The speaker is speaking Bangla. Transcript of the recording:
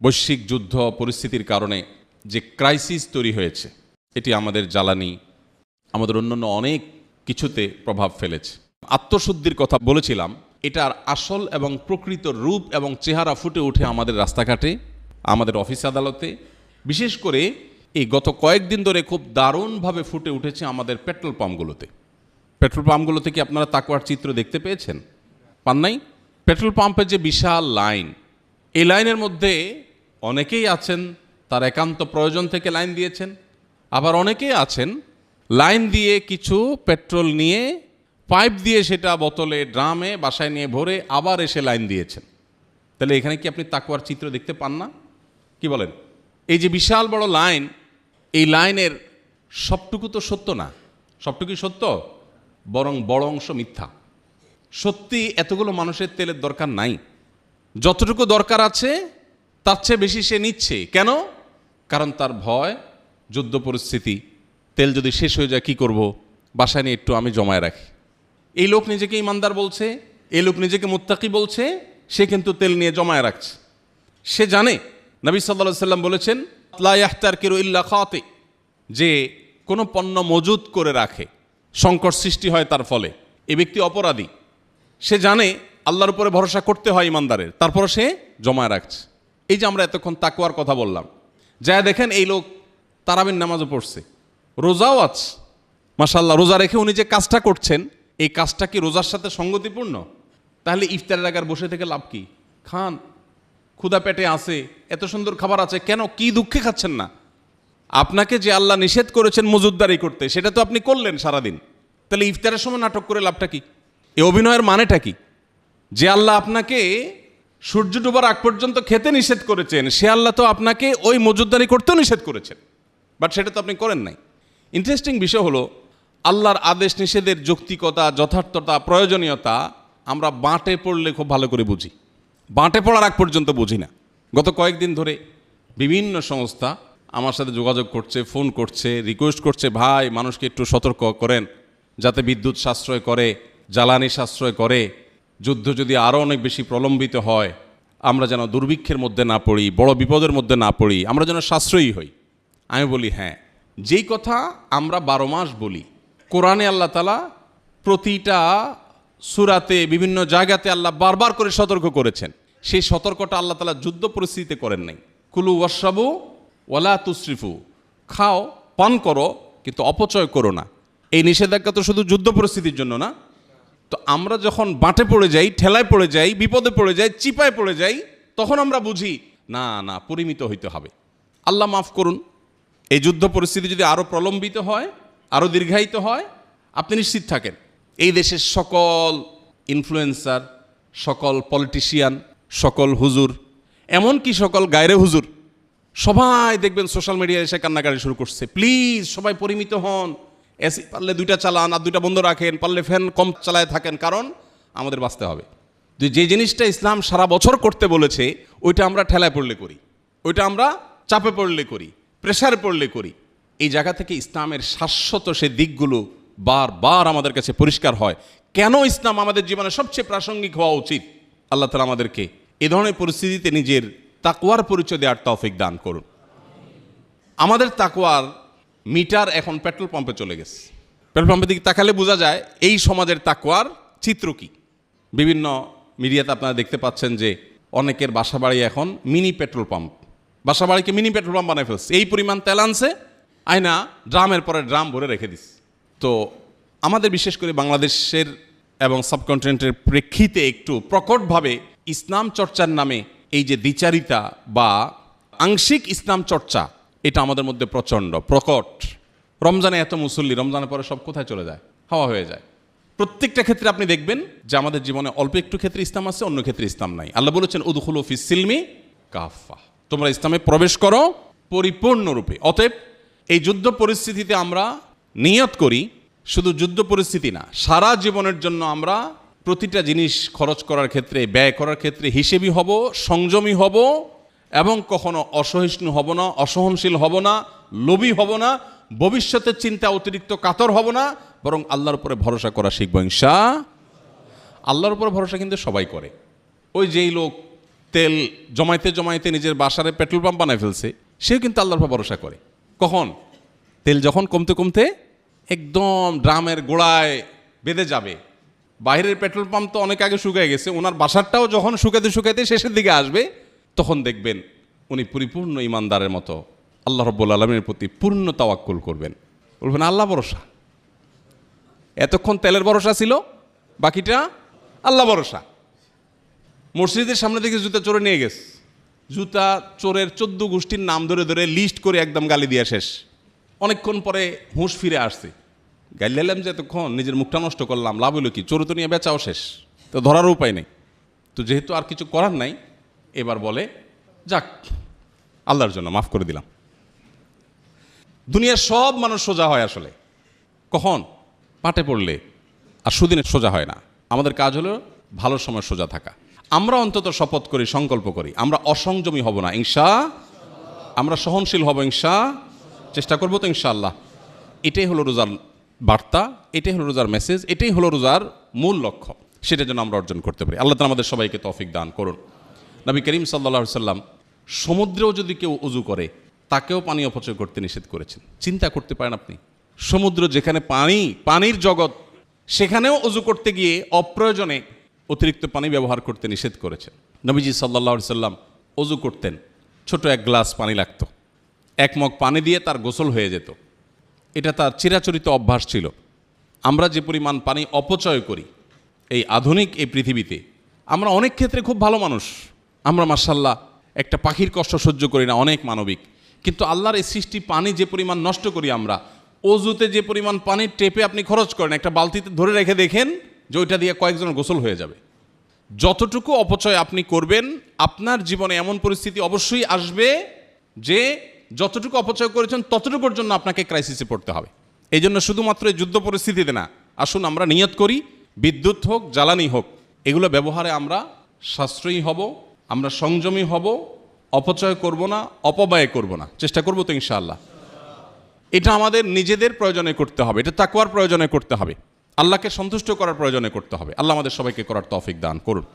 বৈশ্বিক যুদ্ধ পরিস্থিতির কারণে যে ক্রাইসিস তৈরি হয়েছে, এটি আমাদের জ্বালানি, আমাদের অন্যান্য অনেক কিছুতে প্রভাব ফেলেছে। আত্মশুদ্ধির কথা বলেছিলাম, এটার আসল এবং প্রকৃত রূপ এবং চেহারা ফুটে ওঠে আমাদের রাস্তাঘাটে, আমাদের অফিস আদালতে, বিশেষ করে এই গত কয়েকদিন ধরে খুব দারুণভাবে ফুটে উঠেছে আমাদের পেট্রোল পাম্পগুলোতে। পেট্রোল পাম্পগুলোতে কি আপনারা তাকওয়ার চিত্র দেখতে পেয়েছেন? পান নাই? পেট্রোল পাম্পের যে বিশাল লাইন, এই লাইনের মধ্যে অনেকেই আছেন তার একান্ত প্রয়োজন থেকে লাইন দিয়েছেন, আবার অনেকেই আছেন লাইন দিয়ে কিছু পেট্রোল নিয়ে পাইপ দিয়ে সেটা বোতলে, ড্রামে, বাসায় নিয়ে ভরে আবার এসে লাইন দিয়েছেন। তাহলে এখানে কি আপনি তাকওয়ার চিত্র দেখতে পান না? কি বলেন? এই যে বিশাল বড় লাইন, এই লাইনের সবটুকু তো সত্য না। সবটুকুই সত্য? বরং বড় অংশ মিথ্যা। সত্যি এতগুলো মানুষের তেলের দরকার নাই। যতটুকু দরকার আছে তার চেয়ে বেশি সে নিচ্ছে। কেন? কারণ তার ভয় যুদ্ধ পরিস্থিতি, তেল যদি শেষ হয়ে যায় কি করব, বাসায় নিয়ে একটু আমি জমায় রাখি। এই লোক নিজেকে ইমানদার বলছে, এই লোক নিজেকে মুত্তাকি বলছে, সে কিন্তু তেল নিয়ে জমায় রাখছে। সে জানে নবী সাল্লাল্লাহু আলাইহি সাল্লাম বলেছেন, লা ইয়াহতারকিরু ইল্লা খাতি, যে কোনো পণ্য মজুত করে রাখে, সংকট সৃষ্টি হয় তার ফলে, এই ব্যক্তি অপরাধী। সে জানে আল্লাহর উপরে ভরসা করতে হয় ইমানদারের, তারপরে সে জমায় রাখছে। এই যে আমরা এতক্ষণ তাকওয়ার কথা বললাম, যা দেখেন এই লোক তারাবির নামাজও পড়ছে, রোজাও আছে, মাশাআল্লাহ। রোজা রেখে উনি যে কাজটা করছেন, এই কাজটা কি রোজার সাথে সঙ্গতিপূর্ণ? তাহলে ইফতারের আগে বসে থেকে লাভ কি? খান, ক্ষুধা পেটে আছে, এত সুন্দর খাবার আছে, কেন কি দুঃখে খাচ্ছেন না? আপনাকে যে আল্লাহ নিষেধ করেছেন মজুদদারি করতে, সেটা তো আপনি করলেন সারাদিন। তাহলে ইফতারের সময় নাটক করে লাভটা কি? এই অভিনয়ের মানেটা কি? যে আল্লাহ আপনাকে সূর্য ডোবার আগ পর্যন্ত খেতে নিষেধ করেছেন, সে আল্লাহ তো আপনাকে ওই মজুদদারি করতেও নিষেধ করেছেন, বাট সেটা তো আপনি করেন নাই। ইন্টারেস্টিং বিষয় হলো, আল্লাহর আদেশ নিষেধের যৌক্তিকতা, যথার্থতা, প্রয়োজনীয়তা আমরা বাঁটে পড়লে খুব ভালো করে বুঝি, বাঁটে পড়ার আগ পর্যন্ত বুঝি না। গত কয়েকদিন ধরে বিভিন্ন সংস্থা আমার সাথে যোগাযোগ করছে, ফোন করছে, রিকোয়েস্ট করছে, ভাই মানুষকে একটু সতর্ক করেন যাতে বিদ্যুৎ সাশ্রয় করে, জ্বালানি সাশ্রয় করে, যুদ্ধ যদি আরও অনেক বেশি প্রলম্বিত হয় আমরা যেন দুর্ভিক্ষের মধ্যে না পড়ি, বড় বিপদের মধ্যে না পড়ি, আমরা যেন সাশ্রয়ী হই। আমি বলি হ্যাঁ, যেই কথা আমরা 12 মাস বলি, কোরআনে আল্লাহ তাআলা প্রতিটা সূরাতে, বিভিন্ন জায়গাতে আল্লাহ বারবার করে সতর্ক করেছেন। সেই সতর্কটা আল্লাহ তাআলা যুদ্ধ পরিস্থিতিতে করেন নাই। কুলু ওয়াশরাবু ওয়ালা তুসরিফু, খাও, পান করো, কিন্তু অপচয় করো না। এই নিষেধাজ্ঞা তো শুধু যুদ্ধ পরিস্থিতির জন্য না। তো আমরা যখন বাঁটে পড়ে যাই, ঠেলায় পড়ে যাই, বিপদে পড়ে যাই, চিপায় পড়ে যাই, তখন আমরা বুঝি না না, পরিমিত হইতে হবে। আল্লাহ মাফ করুন, এই যুদ্ধ পরিস্থিতি যদি আরও প্রলম্বিত হয়, আরও দীর্ঘায়িত হয়, আপনি নিশ্চিত থাকেন এই দেশের সকল ইনফ্লুয়েন্সার, সকল পলিটিশিয়ান, সকল হুজুর, এমনকি সকল গায়রে হুজুর, সবাই দেখবেন সোশ্যাল মিডিয়ায় এসে কান্নাকাটি শুরু করছে, প্লিজ সবাই পরিমিত হন, এসি পারলে 2টা চালান আর 2টা বন্ধ রাখেন, পারলে ফ্যান কম চালায় থাকেন, কারণ আমাদের বাঁচতে হবে। যে জিনিসটা ইসলাম সারা বছর করতে বলেছে, ওইটা আমরা ঠেলায় পড়লে করি, ওইটা আমরা চাপে পড়লে করি, প্রেশারে পড়লে করি। এই জায়গা থেকে ইসলামের শাশ্বত সে দিকগুলো বারবার আমাদের কাছে পরিষ্কার হয়। কেন ইসলাম আমাদের জীবনে সবচেয়ে প্রাসঙ্গিক হওয়া উচিত? আল্লাহ তাআলা আমাদেরকে এ ধরনের পরিস্থিতিতে নিজের তাকওয়ার পরিচয় দেওয়ার তৌফিক দান করুন। আমাদের তাকওয়ার মিটার এখন পেট্রোল পাম্পে চলে গেছে। পেট্রোল পাম্পের দিকে তাকালে বোঝা যায় এই সমাজের তাকওয়ার চিত্র কি। বিভিন্ন মিডিয়াতে আপনারা দেখতে পাচ্ছেন যে অনেকের বাসা বাড়ি এখন মিনি পেট্রোল পাম্প, বাসা বাড়িকে মিনি পেট্রোল পাম্প বানায় ফেলছে। এই পরিমাণ তেল আনছে, আয়না ড্রামের পরে ড্রাম ভরে রেখে দিচ্ছে। তো আমাদের বিশেষ করে বাংলাদেশের এবং সাবকন্টিনেন্টের প্রেক্ষিতে একটু প্রকটভাবে ইসলাম চর্চার নামে এই যে দ্বিচারিতা বা আংশিক ইসলাম চর্চা, এটা আমাদের মধ্যে প্রচণ্ড প্রকট। রমজানে এত মুসল্লি, রমজানের পরে সব কোথায় চলে যায়? হাওয়া হয়ে যায়। প্রত্যেকটা ক্ষেত্রে আপনি দেখবেন যে আমাদের জীবনে অল্প একটু ক্ষেত্রে ইসলাম আছে, অন্য ক্ষেত্রে ইসলাম নাই। আল্লাহ বলেছেন উদখুলু ফিস সিলমি কাফা, তোমরা ইসলামে প্রবেশ করো পরিপূর্ণরূপে। অতএব এই যুদ্ধ পরিস্থিতিতে আমরা নিয়ত করি, শুধু যুদ্ধ পরিস্থিতি না, সারা জীবনের জন্য আমরা প্রতিটা জিনিস খরচ করার ক্ষেত্রে, ব্যয় করার ক্ষেত্রে হিসেবী হব, সংযমী হব, এবং কখনো অসহিষ্ণু হব না, অসহনশীল হব না, লোভী হব না, ভবিষ্যতের চিন্তা অতিরিক্ত কাতর হব না, বরং আল্লাহর উপরে ভরসা করা শিখব ইনশাআল্লাহ। আল্লাহর উপরে ভরসা কিন্তু সবাই করে। ওই যেই লোক তেল জমাইতে জমাইতে নিজের বাসারে পেট্রোল পাম্প বানায় ফেলছে, সেও কিন্তু আল্লাহর উপর ভরসা করে। কখন? তেল যখন কমতে কমতে একদম ড্রামের গোড়ায় বেঁধে যাবে। বাইরের পেট্রোল পাম্প তো অনেক আগে শুকিয়ে গেছে, ওনার বাসারটাও যখন শুকাতে শুকাতে শেষের দিকে আসবে, তখন দেখবেন উনি পরিপূর্ণ ইমানদারের মতো আল্লাহ রাব্বুল আলামিনের প্রতি পূর্ণ তাওয়াক্কুল করবেন, বলবেন আল্লাহ ভরসা। এতক্ষণ তেলের ভরসা ছিল, বাকিটা আল্লাহ ভরসা। মসজিদের সামনে থেকে জুতা চোরে নিয়ে গেছে, জুতা চোরের 14 গোষ্ঠীর নাম ধরে ধরে লিস্ট করে একদম গালি দিয়ে শেষ। অনেকক্ষণ পরে হুঁশ ফিরে আসছে, গাইলাম যে এতক্ষণ নিজের মুখটা নষ্ট করলাম, লাভ হলো কি? চোর তো নিয়ে বেচাও শেষ, তো ধরার উপায় নেই। তো যেহেতু আর কিছু করার নাই, এবার বলে যাক আল্লাহর জন্য মাফ করে দিলাম। দুনিয়ার সব মানুষ সোজা হয় আসলে কখন? পাটে পড়লে। আর সুদিনে সোজা হয় না। আমাদের কাজ হলো ভালো সময় সোজা থাকা। আমরা অন্তত শপথ করি, সংকল্প করি, আমরা অসংযমী হব না ইনশা, আমরা সহনশীল হব ইনশা, চেষ্টা করবো তো ইনশাআল্লাহ। এটাই হলো রোজার বার্তা, এটাই হলো রোজার মেসেজ, এটাই হলো রোজার মূল লক্ষ্য। সেটা যেন আমরা অর্জন করতে পারি। আল্লাহ তাআলা আমাদের সবাইকে তৌফিক দান করুন। নবী করিম সাল্লাল্লাহু আলাইহি সাল্লাম সমুদ্রেও যদি কেউ উযু করে, তাকেও পানি অপচয় করতে নিষেধ করেছেন। চিন্তা করতে পারেন আপনি, সমুদ্র যেখানে পানির জগৎ, সেখানেও উযু করতে গিয়ে অপ্রয়োজনে অতিরিক্ত পানি ব্যবহার করতে নিষেধ করেছেন। নবীজি সাল্লাল্লাহু আলাইহি সাল্লাম উযু করতেন, ছোট এক গ্লাস পানি লাগতো, এক মগ পানি দিয়ে তার গোসল হয়ে যেত। এটা তার চিরাচরিত অভ্যাস ছিল। আমরা যে পরিমাণ পানি অপচয় করি এই আধুনিক এই পৃথিবীতে, আমরা অনেক ক্ষেত্রে খুব ভালো মানুষ, আমরা মাশাআল্লাহ একটা পাখির কষ্ট সহ্য করি না, অনেক মানবিক। কিন্তু আল্লাহর এই সৃষ্টি পানি যে পরিমাণ নষ্ট করি আমরা, অজুতে যে পরিমাণ পানি টেপে আপনি খরচ করেন, একটা বালতিতে ধরে রেখে দেখেন যে ওইটা দিয়ে কয়েকজনের গোসল হয়ে যাবে। যতটুকু অপচয় আপনি করবেন, আপনার জীবনে এমন পরিস্থিতি অবশ্যই আসবে যে যতটুকু অপচয় করেছেন ততটুকুর জন্য আপনাকে ক্রাইসিসে পড়তে হবে। এই জন্য শুধুমাত্র এই যুদ্ধ পরিস্থিতিতে না, আসুন আমরা নিয়ত করি, বিদ্যুৎ হোক জ্বালানি হোক, এগুলো ব্যবহারে আমরা সাশ্রয়ী হব, আমরা সংযমী হব, অপচয় করব না, অপব্যয় করব না, চেষ্টা করব তো ইনশাআল্লাহ। এটা আমাদের নিজেদের প্রয়োজনে করতে হবে, এটা তাকওয়ার প্রয়োজনে করতে হবে, আল্লাহকে সন্তুষ্ট করার প্রয়োজনে করতে হবে। আল্লাহ আমাদের সবাইকে করার তৌফিক দান করুন।